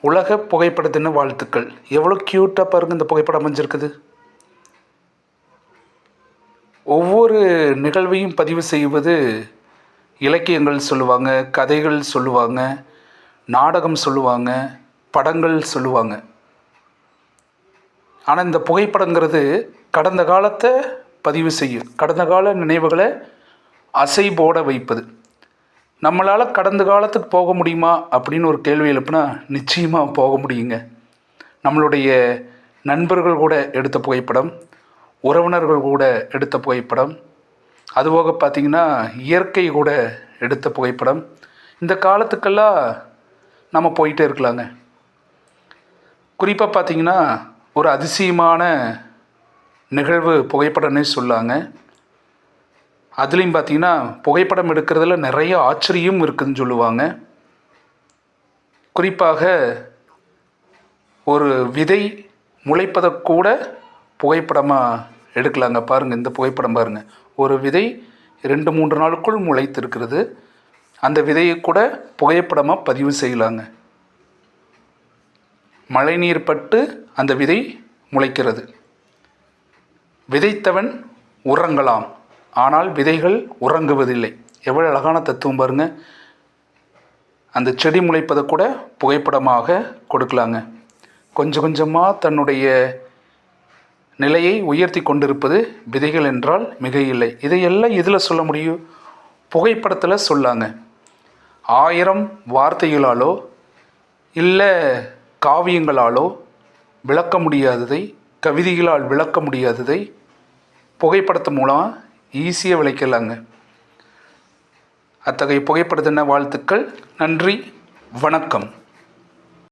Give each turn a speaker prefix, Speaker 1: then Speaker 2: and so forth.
Speaker 1: உலக புகைப்பட தின வாழ்த்துக்கள். எவ்வளோ க்யூட்டாக பாருங்கள் இந்த புகைப்படம் அமைஞ்சிருக்குது. ஒவ்வொரு நிகழ்வையும் பதிவு செய்வது இலக்கியங்கள் சொல்லுவாங்க, கதைகள் சொல்லுவாங்க, நாடகம் சொல்லுவாங்க, படங்கள் சொல்லுவாங்க. ஆனால் இந்த புகைப்படங்கிறது கடந்த காலத்தை பதிவு செய்யும், கடந்த கால நினைவுகளை அசை போட வைப்பது. நம்மளால் கடந்த காலத்துக்கு போக முடியுமா அப்படின்னு ஒரு கேள்வி எழுப்புனா நிச்சயமாக போக முடியுங்க. நம்மளுடைய நண்பர்கள் கூட எடுத்த புகைப்படம், உறவினர்கள் கூட எடுத்த புகைப்படம், அதுபோக பார்த்திங்கன்னா இயற்கை கூட எடுத்த புகைப்படம். இந்த காலத்துக்கெல்லாம் நம்ம போயிட்டே இருக்கலாங்க. குறிப்பாக பார்த்திங்கன்னா ஒரு அதிசயமான நிகழ்வு புகைப்படம்னே சொல்லாங்க. அதுலேயும் பார்த்திங்கன்னா புகைப்படம் எடுக்கிறதுல நிறைய ஆச்சரியம் இருக்குதுன்னு சொல்லுவாங்க. குறிப்பாக ஒரு விதை முளைப்பதை கூட புகைப்படமாக எடுக்கலாங்க. பாருங்கள், இந்த புகைப்படம் பாருங்கள். ஒரு விதை 2-3 நாளுக்குள் முளைத்திருக்கிறது. அந்த விதையை கூட புகைப்படமாக பதிவு செய்யலாங்க. மழைநீர் பட்டு அந்த விதை முளைக்கிறது. விதைத்தவன் உறங்கலாம், ஆனால் விதைகள் உறங்குவதில்லை. எவ்வளோ அழகான தத்துவம் பாருங்கள். அந்த செடி முளைப்பதை கூட புகைப்படமாக கொடுக்கலாங்க. கொஞ்சம் கொஞ்சமாக தன்னுடைய நிலையை உயர்த்தி கொண்டிருப்பது விதைகள் என்றால் மிக இல்லை. இதையெல்லாம் இதில் சொல்ல முடியும், புகைப்படத்தில் சொல்லாங்க. 1000 வார்த்தைகளாலோ இல்லை காவியங்களாலோ விளக்க முடியாததை, கவிதைகளால் விளக்க முடியாததை புகைப்படத்து மூலம் ஈஸியாக விளக்கலாங்க. அத்தகைய புகைப்பட தின வாழ்த்துக்கள். நன்றி, வணக்கம்.